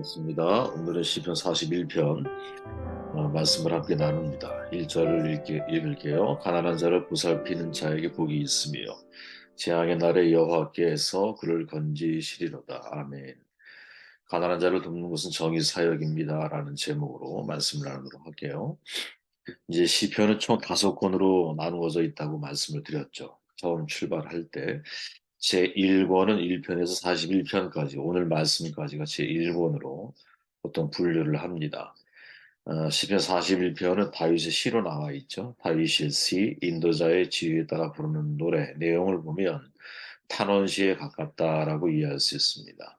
반갑습니다. 오늘은 시편 41편 말씀을 함께 나눕니다. 1절을 읽을게요. 가난한 자를 보살피는 자에게 복이 있으며 재앙의 날에 여호와께서 그를 건지시리로다. 아멘. 가난한 자를 돕는 것은 정의 사역입니다. 라는 제목으로 말씀을 나누도록 할게요. 이제 시편은 총 5권으로 나누어져 있다고 말씀을 드렸죠. 처음 출발할 때 제1권은 1편에서 41편까지 오늘 말씀까지가 제1권으로 보통 분류를 합니다. 시편 41편은 다윗의 시로 나와 있죠. 다윗의 시, 인도자의 지휘에 따라 부르는 노래 내용을 보면 탄원시에 가깝다라고 이해할 수 있습니다.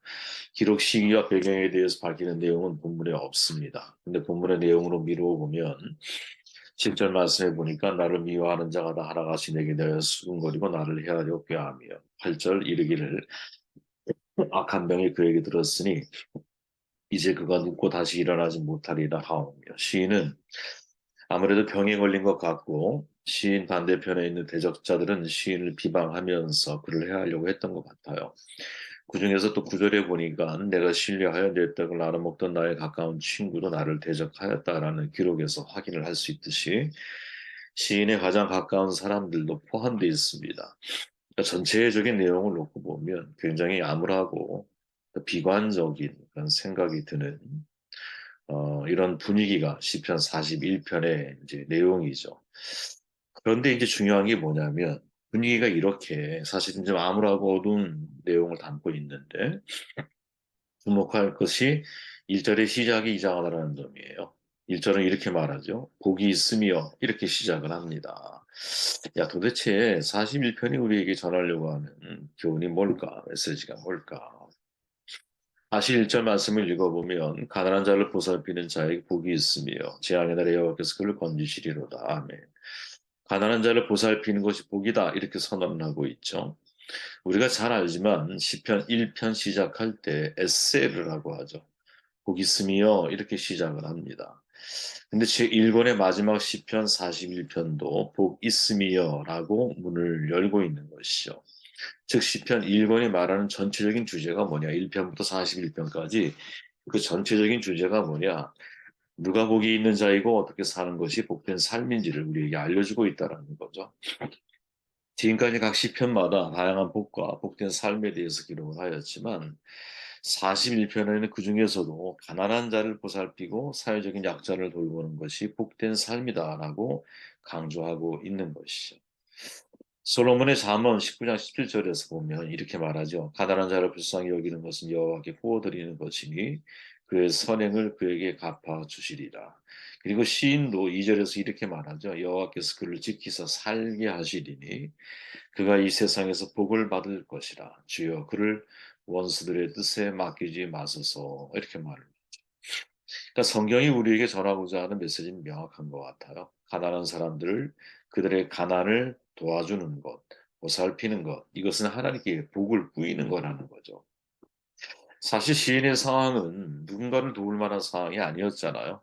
기록 시기와 배경에 대해서 밝히는 내용은 본문에 없습니다. 근데 본문의 내용으로 미루어 보면 10절 말씀해 보니까 나를 미워하는 자가 다 하나같이 내게 대하여 수군거리고 나를 헤아려 꾀하며 8절 이르기를 악한 병이 그에게 들었으니 이제 그가 눕고 다시 일어나지 못하리라 하오며 시인은 아무래도 병에 걸린 것 같고 시인 반대편에 있는 대적자들은 시인을 비방하면서 그를 해하려고 했던 것 같아요. 그중에서 또 구절에 보니까 내가 신뢰하여 내 떡을 나눠 먹던 나의 가까운 친구도 나를 대적하였다라는 기록에서 확인을 할 수 있듯이 시인의 가장 가까운 사람들도 포함되어 있습니다. 그러니까 전체적인 내용을 놓고 보면 굉장히 암울하고 비관적인 그런 생각이 드는 이런 분위기가 시편 41편의 이제 내용이죠. 그런데 이제 중요한 게 뭐냐면 분위기가 이렇게 사실은 좀 암울하고 어두운 내용을 담고 있는데 주목할 것이 1절의 시작이 이상하다는 점이에요. 1절은 이렇게 말하죠. 복이 있으며 이렇게 시작을 합니다. 야, 도대체 41편이 우리에게 전하려고 하는 교훈이 뭘까? 메시지가 뭘까? 다시 1절 말씀을 읽어보면 가난한 자를 보살피는 자에게 복이 있으며 재앙의 날에 여호와께서 그를 건지시리로다. 아멘. 가난한 자를 보살피는 것이 복이다. 이렇게 선언을 하고 있죠. 우리가 잘 알지만 시편 1편 시작할 때 에세르라고 하죠. 복 있으며 이렇게 시작을 합니다. 근데 제1권의 마지막 시편 41편도 복 있으며라고 문을 열고 있는 것이죠. 즉 시편 1권이 말하는 전체적인 주제가 뭐냐? 1편부터 41편까지 그 전체적인 주제가 뭐냐? 누가 복이 있는 자이고 어떻게 사는 것이 복된 삶인지를 우리에게 알려주고 있다는 거죠. 지금까지 각 시편마다 다양한 복과 복된 삶에 대해서 기록을 하였지만 41편에는 그 중에서도 가난한 자를 보살피고 사회적인 약자를 돌보는 것이 복된 삶이다라고 강조하고 있는 것이죠. 솔로몬의 잠언 19장 17절에서 보면 이렇게 말하죠. 가난한 자를 불쌍히 여기는 것은 여호와께 구워드리는 것이니 그의 선행을 그에게 갚아 주시리라. 그리고 시인도 2절에서 이렇게 말하죠. 여호와께서 그를 지키사 살게 하시리니 그가 이 세상에서 복을 받을 것이라. 주여 그를 원수들의 뜻에 맡기지 마소서. 이렇게 말을. 그러니까 성경이 우리에게 전하고자 하는 메시지는 명확한 것 같아요. 가난한 사람들을 그들의 가난을 도와주는 것, 보살피는 것, 이것은 하나님께 복을 뿌리는 거라는 거죠. 사실 시인의 상황은 누군가를 도울 만한 상황이 아니었잖아요.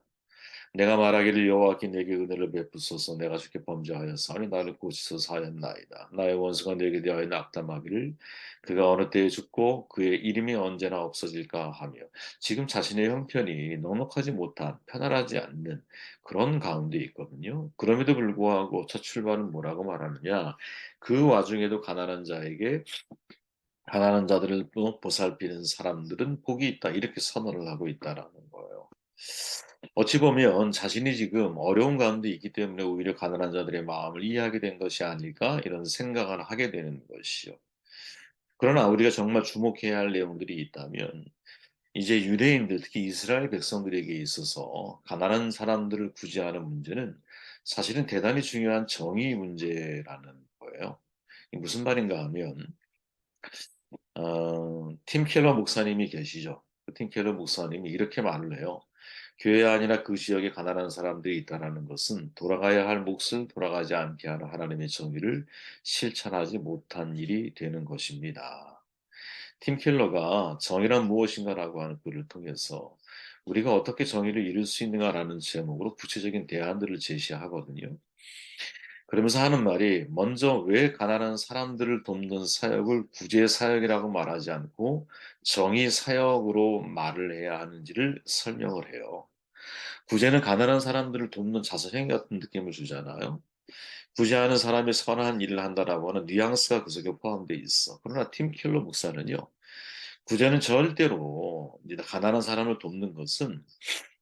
내가 말하기를 여호와께 내게 은혜를 베푸소서 내가 주께 범죄하였사오니 나를 고치소서 하였나이다. 나의 원수가 내게 대하여 낙담하기를 그가 어느 때에 죽고 그의 이름이 언제나 없어질까 하며 지금 자신의 형편이 넉넉하지 못한 편안하지 않는 그런 가운데 있거든요. 그럼에도 불구하고 첫 출발은 뭐라고 말하느냐 그 와중에도 가난한 자들을 또 보살피는 사람들은 복이 있다 이렇게 선언을 하고 있다라는 거예요. 어찌 보면 자신이 지금 어려운 가운데 있기 때문에 오히려 가난한 자들의 마음을 이해하게 된 것이 아닐까 이런 생각을 하게 되는 것이요. 그러나 우리가 정말 주목해야 할 내용들이 있다면 이제 유대인들 특히 이스라엘 백성들에게 있어서 가난한 사람들을 구제하는 문제는 사실은 대단히 중요한 정의 문제라는 거예요. 이게 무슨 말인가 하면 팀 켈러 목사님이 계시죠. 그팀 켈러 목사님이 이렇게 말을 해요. 교회 아니라 그 지역에 가난한 사람들이 있다는 것은 돌아가야 할 몫을 돌아가지 않게 하는 하나님의 정의를 실천하지 못한 일이 되는 것입니다. 팀 켈러가 정의란 무엇인가라고 하는 글을 통해서 우리가 어떻게 정의를 이룰 수 있는가라는 제목으로 구체적인 대안들을 제시하거든요. 그러면서 하는 말이 먼저 왜 가난한 사람들을 돕는 사역을 구제 사역이라고 말하지 않고 정의 사역으로 말을 해야 하는지를 설명을 해요. 구제는 가난한 사람들을 돕는 자살행 같은 느낌을 주잖아요. 구제하는 사람이 선한 일을 한다라고 하는 뉘앙스가 그 속에 포함되어 있어. 그러나 팀 켈러 목사는요, 구제는 절대로 이제 가난한 사람을 돕는 것은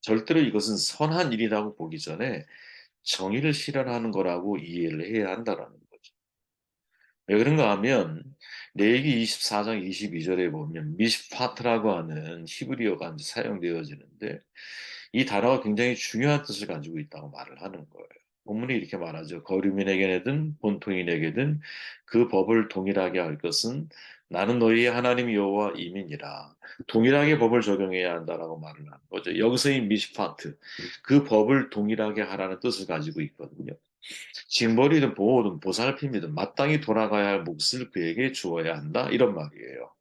절대로 이것은 선한 일이라고 보기 전에 정의를 실현하는 거라고 이해를 해야 한다라는 거죠. 왜 그런가 하면 레위기 24장 22절에 보면 미시파트라고 하는 히브리어가 이제 사용되어지는데 이 단어가 굉장히 중요한 뜻을 가지고 있다고 말을 하는 거예요. 본문이 이렇게 말하죠. 거류민에게든 본토인에게든 그 법을 동일하게 할 것은 나는 너희의 하나님 여호와 이민이라. 동일하게 법을 적용해야 한다라고 말을 하는 거죠. 여기서의 미시파트, 그 법을 동일하게 하라는 뜻을 가지고 있거든요. 징벌이든 보호든 보살핌이든 마땅히 돌아가야 할 몫을 그에게 주어야 한다. 이런 말이에요.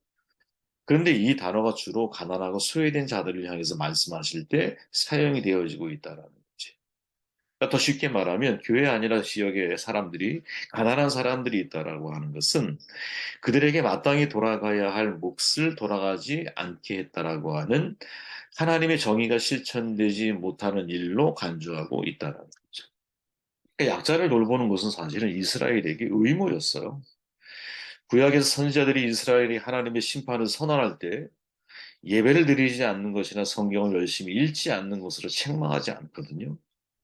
그런데 이 단어가 주로 가난하고 소외된 자들을 향해서 말씀하실 때 사용이 되어지고 있다라는 거지. 그러니까 더 쉽게 말하면 교회 아니라 지역의 사람들이 가난한 사람들이 있다라고 하는 것은 그들에게 마땅히 돌아가야 할 몫을 돌아가지 않게 했다라고 하는 하나님의 정의가 실천되지 못하는 일로 간주하고 있다라는 거죠. 그러니까 약자를 돌보는 것은 사실은 이스라엘에게 의무였어요. 구약에서 선지자들이 이스라엘이 하나님의 심판을 선언할 때 예배를 드리지 않는 것이나 성경을 열심히 읽지 않는 것으로 책망하지 않거든요.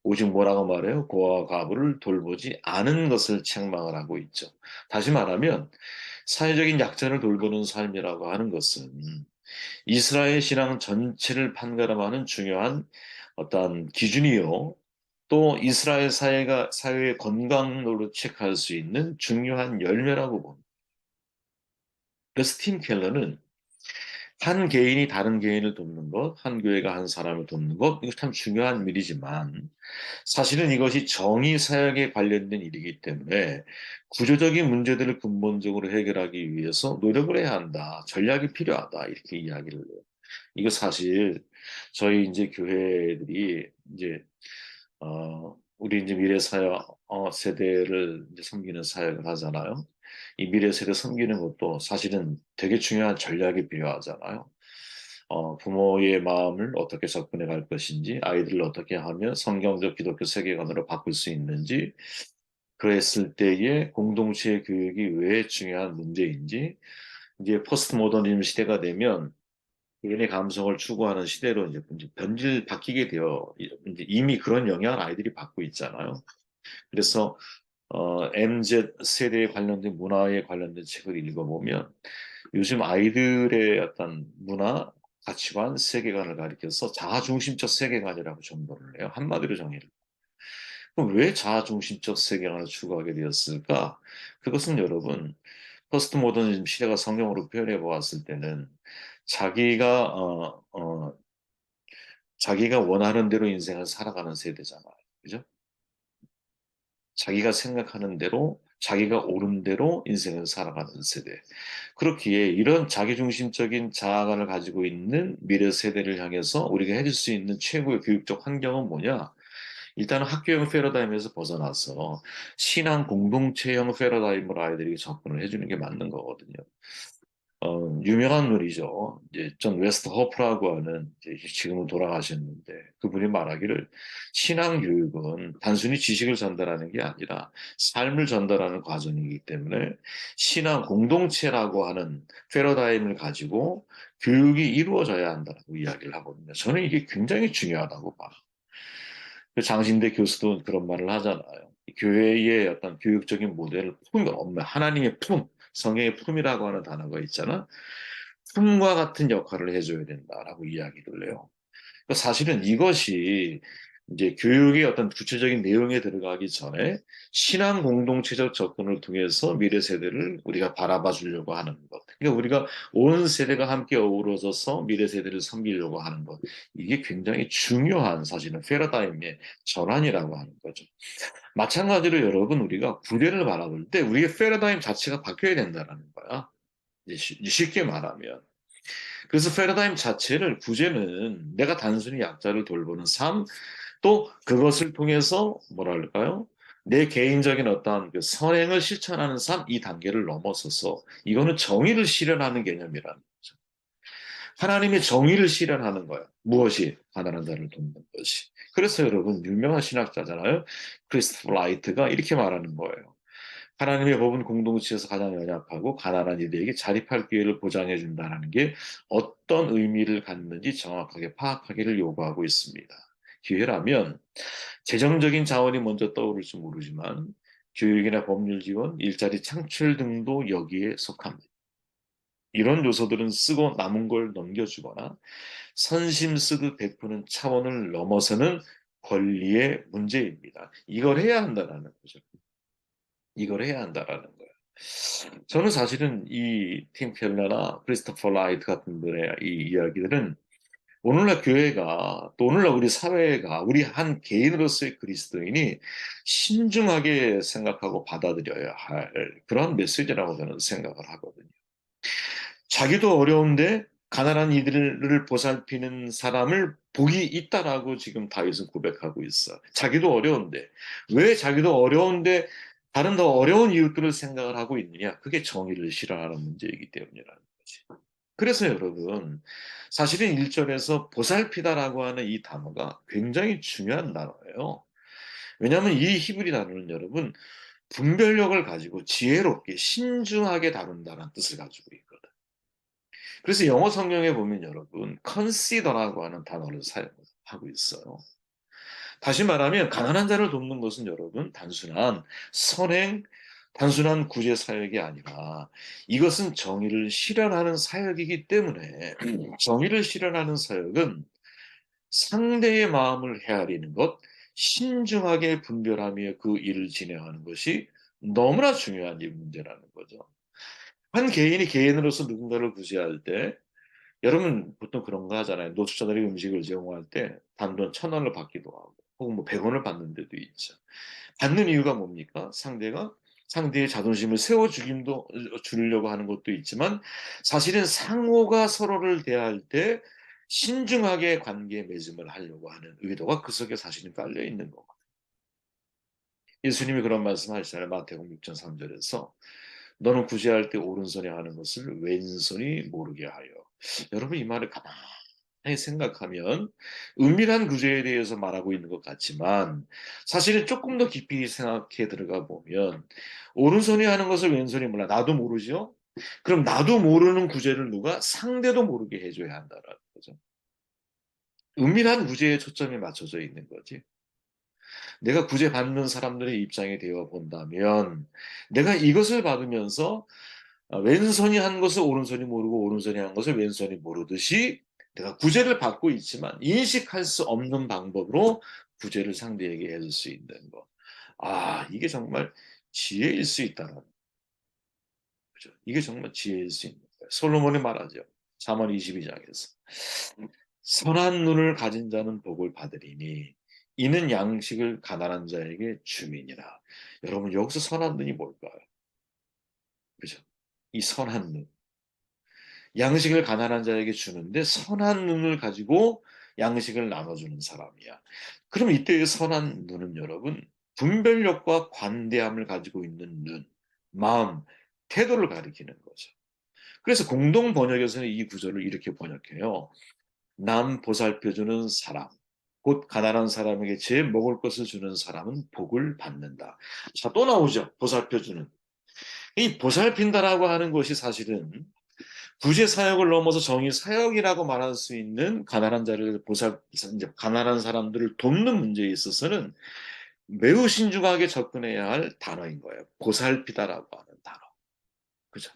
오직 뭐라고 말해요? 고아와 과부를 돌보지 않은 것을 책망을 하고 있죠. 다시 말하면 사회적인 약자를 돌보는 삶이라고 하는 것은 이스라엘 신앙 전체를 판가름하는 중요한 어떤 기준이요. 또 이스라엘 사회의 건강으로 체크할 수 있는 중요한 열매라고 봅니다. 그래서 팀 켈러는 한 개인이 다른 개인을 돕는 것, 한 교회가 한 사람을 돕는 것, 이거 참 중요한 일이지만 사실은 이것이 정의 사역에 관련된 일이기 때문에 구조적인 문제들을 근본적으로 해결하기 위해서 노력을 해야 한다. 전략이 필요하다. 이렇게 이야기를 해요. 이거 사실 저희 이제 교회들이 이제 우리 이제 미래 사역 세대를 이제 섬기는 사역을 하잖아요. 이 미래 세대 섬기는 것도 사실은 되게 중요한 전략이 필요하잖아요. 부모의 마음을 어떻게 접근해 갈 것인지, 아이들을 어떻게 하면 성경적 기독교 세계관으로 바꿀 수 있는지, 그랬을 때의 공동체 교육이 왜 중요한 문제인지, 이제 포스트 모더니즘 시대가 되면 개인의 감성을 추구하는 시대로 이제 변질 바뀌게 되어 이제 이미 그런 영향을 아이들이 받고 있잖아요. 그래서 MZ 세대에 관련된 문화에 관련된 책을 읽어보면 요즘 아이들의 어떤 문화, 가치관, 세계관을 가리켜서 자아중심적 세계관이라고 정의를 해요. 한마디로 정의를. 그럼 왜 자아중심적 세계관을 추구하게 되었을까? 그것은 여러분, 포스트 모더니즘 시대가 성경으로 표현해 보았을 때는 자기가 자기가 원하는 대로 인생을 살아가는 세대잖아요. 그죠? 자기가 생각하는 대로, 자기가 옳은 대로 인생을 살아가는 세대. 그렇기에 이런 자기중심적인 자아관을 가지고 있는 미래 세대를 향해서 우리가 해줄 수 있는 최고의 교육적 환경은 뭐냐? 일단은 학교형 패러다임에서 벗어나서 신앙 공동체형 패러다임으로 아이들에게 접근을 해주는 게 맞는 거거든요. 유명한 분이죠. 이제 존 웨스트 호프라고 하는 이제 지금은 돌아가셨는데 그분이 말하기를 신앙 교육은 단순히 지식을 전달하는 게 아니라 삶을 전달하는 과정이기 때문에 신앙 공동체라고 하는 패러다임을 가지고 교육이 이루어져야 한다고 이야기를 하거든요. 저는 이게 굉장히 중요하다고 봐요. 그 장신대 교수도 그런 말을 하잖아요. 교회의 어떤 교육적인 모델을 하나님의 품, 성경의 품이라고 하는 단어가 있잖아. 품과 같은 역할을 해줘야 된다라고 이야기를 해요. 그러니까 사실은 이것이 이제 교육의 어떤 구체적인 내용에 들어가기 전에 신앙 공동체적 접근을 통해서 미래 세대를 우리가 바라봐 주려고 하는 것. 그러니까 우리가 온 세대가 함께 어우러져서 미래 세대를 섬기려고 하는 것. 이게 굉장히 중요한 사실은 패러다임의 전환이라고 하는 거죠. 마찬가지로 여러분 우리가 구제를 바라볼 때 우리의 패러다임 자체가 바뀌어야 된다는 거야. 이제 쉽게 말하면. 그래서 패러다임 자체를 구제는 내가 단순히 약자를 돌보는 삶, 또 그것을 통해서 뭐랄까요? 내 개인적인 어떠한 그 선행을 실천하는 삶, 이 단계를 넘어서서 이거는 정의를 실현하는 개념이라는 거죠. 하나님의 정의를 실현하는 거예요. 무엇이? 가난한 자를 돕는 것이. 그래서 여러분 유명한 신학자잖아요. 크리스토퍼 라이트가 이렇게 말하는 거예요. 하나님의 법은 공동체에서 가장 연약하고 가난한 이들에게 자립할 기회를 보장해 준다는 게 어떤 의미를 갖는지 정확하게 파악하기를 요구하고 있습니다. 기회라면 재정적인 자원이 먼저 떠오를지 모르지만 교육이나 법률 지원, 일자리 창출 등도 여기에 속합니다. 이런 요소들은 쓰고 남은 걸 넘겨주거나 선심 쓰듯 베푸는 차원을 넘어서는 권리의 문제입니다. 이걸 해야 한다는 거죠. 이걸 해야 한다는 거예요. 저는 사실은 이 팀 켈러나 크리스토퍼 라이트 같은 분의 이 이야기들은 오늘날 교회가 또 오늘날 우리 사회가 우리 한 개인으로서의 그리스도인이 신중하게 생각하고 받아들여야 할 그런 메시지라고 저는 생각을 하거든요. 자기도 어려운데 가난한 이들을 보살피는 사람을 복이 있다라고 지금 다윗은 고백하고 있어. 자기도 어려운데 왜 자기도 어려운데 다른 더 어려운 이웃들을 생각을 하고 있느냐? 그게 정의를 실현하는 문제이기 때문이라는 거지. 그래서 여러분 사실은 1절에서 보살피다라고 하는 이 단어가 굉장히 중요한 단어예요. 왜냐하면 이 히브리 단어는 여러분 분별력을 가지고 지혜롭게 신중하게 다룬다는 뜻을 가지고 있거든. 그래서 영어 성경에 보면 여러분 consider라고 하는 단어를 사용하고 있어요. 다시 말하면 가난한 자를 돕는 것은 여러분 단순한 선행, 단순한 구제 사역이 아니라 이것은 정의를 실현하는 사역이기 때문에 정의를 실현하는 사역은 상대의 마음을 헤아리는 것, 신중하게 분별하며 그 일을 진행하는 것이 너무나 중요한 이 문제라는 거죠. 한 개인이 개인으로서 누군가를 구제할 때 여러분 보통 그런 거 하잖아요. 노숙자들이 음식을 제공할 때 단돈 1,000원을 받기도 하고 혹은 뭐 100원을 받는 데도 있죠. 받는 이유가 뭡니까? 상대의 자존심을 세워주김도 주려고 하는 것도 있지만 사실은 상호가 서로를 대할 때 신중하게 관계 맺음을 하려고 하는 의도가 그 속에 사실은 깔려 있는 거거든요. 예수님이 그런 말씀 하시잖아요. 마태복음 6장 3절에서 너는 구제할 때 오른손이 하는 것을 왼손이 모르게 하여. 여러분 이 말을 가만히 생각하면 은밀한 구제에 대해서 말하고 있는 것 같지만 사실은 조금 더 깊이 생각해 들어가 보면 오른손이 하는 것을 왼손이 몰라. 나도 모르죠? 그럼 나도 모르는 구제를 누가 상대도 모르게 해줘야 한다는 거죠. 은밀한 구제에 초점이 맞춰져 있는 거지. 내가 구제받는 사람들의 입장에 되어 본다면 내가 이것을 받으면서 왼손이 한 것을 오른손이 모르고 오른손이 한 것을 왼손이 모르듯이 내가 구제를 받고 있지만 인식할 수 없는 방법으로 구제를 상대에게 해줄 수 있는 것. 아, 이게 정말 지혜일 수 있다는 거죠. 이게 정말 지혜일 수 있는 거예요. 솔로몬이 말하죠. 잠언 22장에서. 선한 눈을 가진 자는 복을 받으리니 이는 양식을 가난한 자에게 주민이라. 여러분 여기서 선한 눈이 뭘까요? 그죠? 이 선한 눈. 양식을 가난한 자에게 주는데 선한 눈을 가지고 양식을 나눠주는 사람이야. 그럼 이때의 선한 눈은 여러분 분별력과 관대함을 가지고 있는 눈, 마음, 태도를 가리키는 거죠. 그래서 공동 번역에서는 이 구절을 이렇게 번역해요. 남 보살펴주는 사람, 곧 가난한 사람에게 제 먹을 것을 주는 사람은 복을 받는다. 자, 또 나오죠. 보살펴주는. 이 보살핀다라고 하는 것이 사실은 구제 사역을 넘어서 정의 사역이라고 말할 수 있는 가난한 자를 이제 가난한 사람들을 돕는 문제에 있어서는 매우 신중하게 접근해야 할 단어인 거예요. 보살피다라고 하는 단어. 그죠?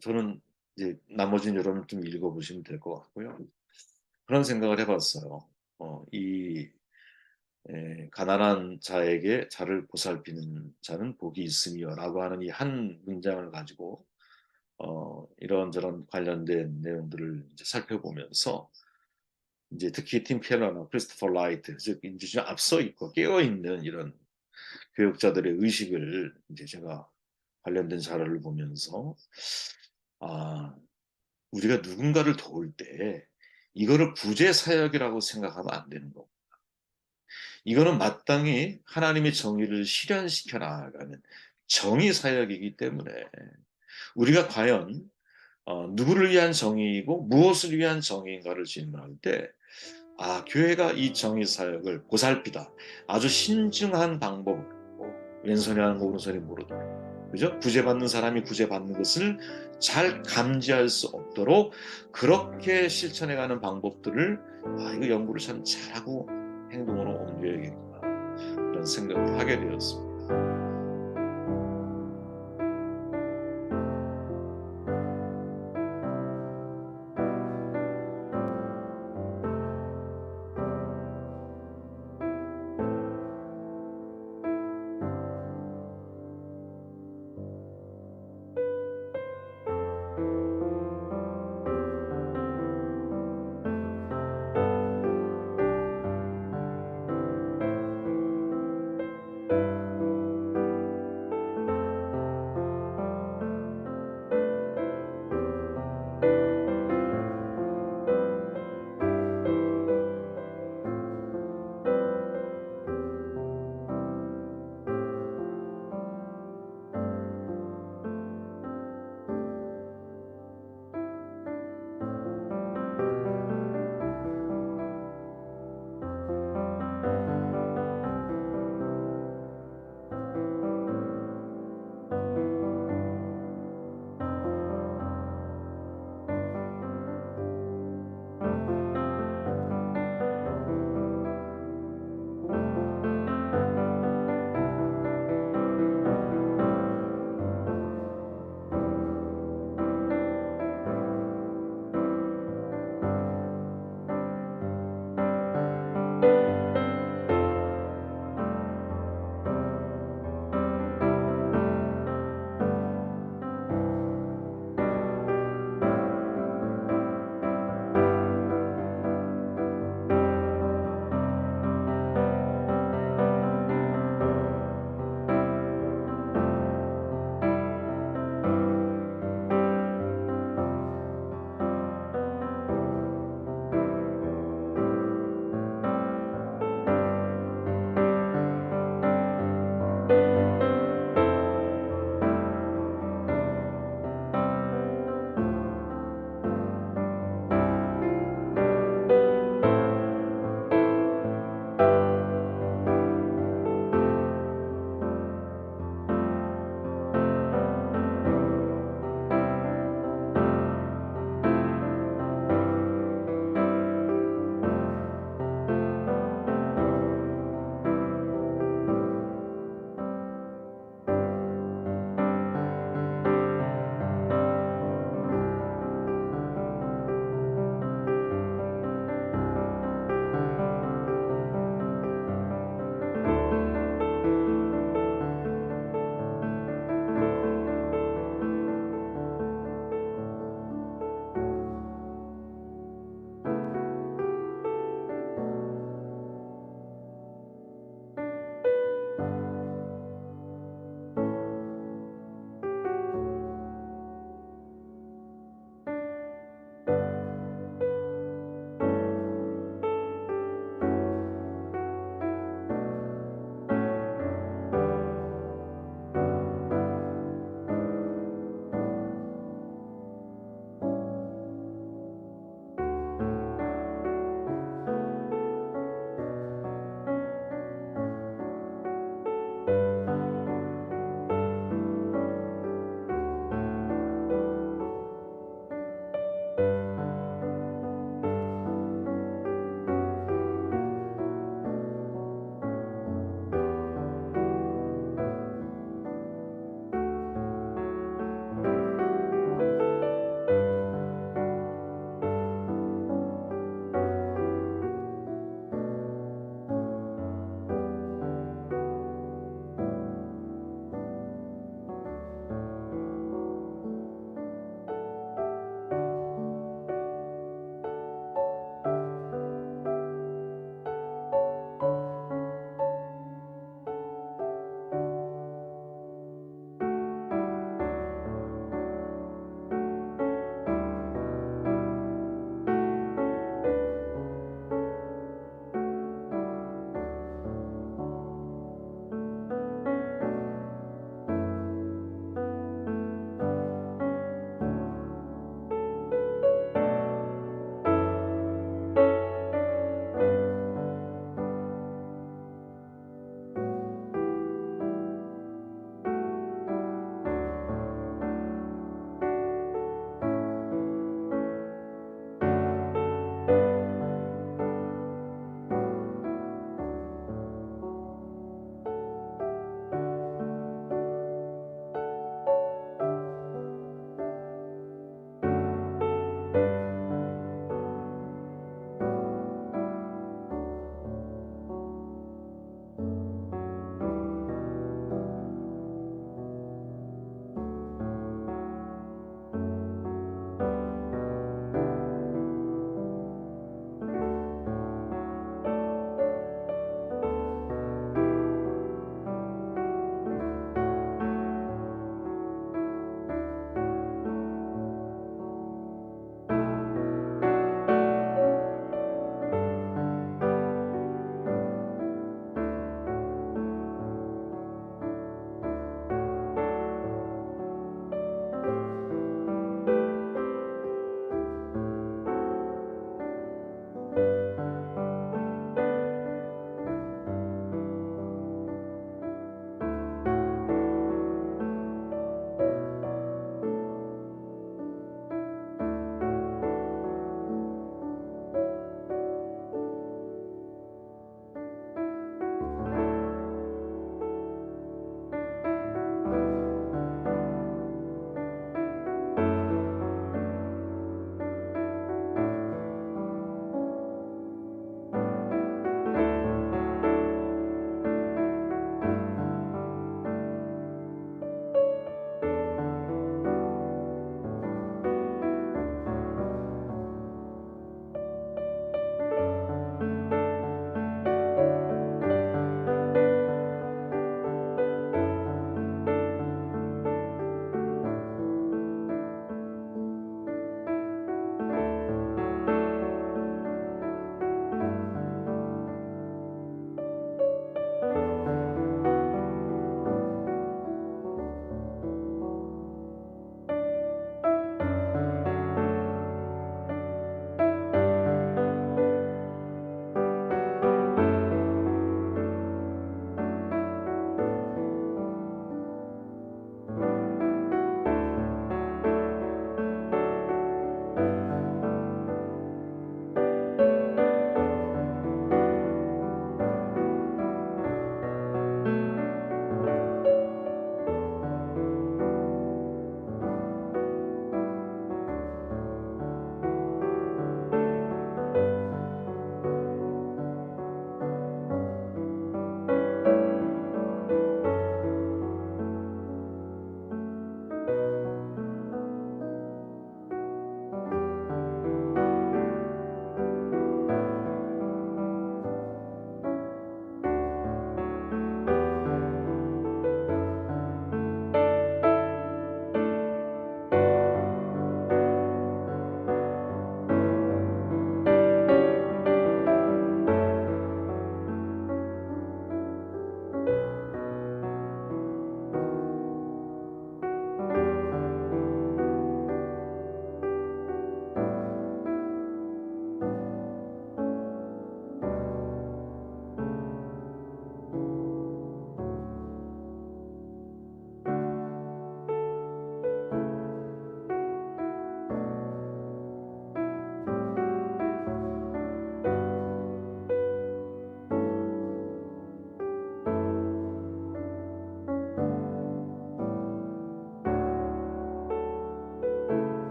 저는 이제 나머지는 여러분 좀 읽어보시면 될 것 같고요. 그런 생각을 해봤어요. 이 가난한 자에게 자를 보살피는 자는 복이 있으며라고 하는 이 한 문장을 가지고 이런저런 관련된 내용들을 이제 살펴보면서 이제 특히 팀 켈러나 크리스토퍼 라이트, 즉 이제 좀 앞서 있고 깨어 있는 이런 교육자들의 의식을 이제 제가 관련된 자료를 보면서 아 우리가 누군가를 도울 때 이거를 구제 사역이라고 생각하면 안 되는 거. 이거는 마땅히 하나님의 정의를 실현시켜 나아가는 정의 사역이기 때문에 우리가 과연 누구를 위한 정의이고 무엇을 위한 정의인가를 질문할 때 교회가 이 정의 사역을 보살피다. 아주 신중한 방법으로 왼손이 하는 거 오른손이 모르도록 그죠? 구제받는 사람이 구제받는 것을 잘 감지할 수 없도록 그렇게 실천해가는 방법들을 이거 연구를 참 잘하고 행동으로 옮겨야겠구나 그런 생각을 하게 되었습니다.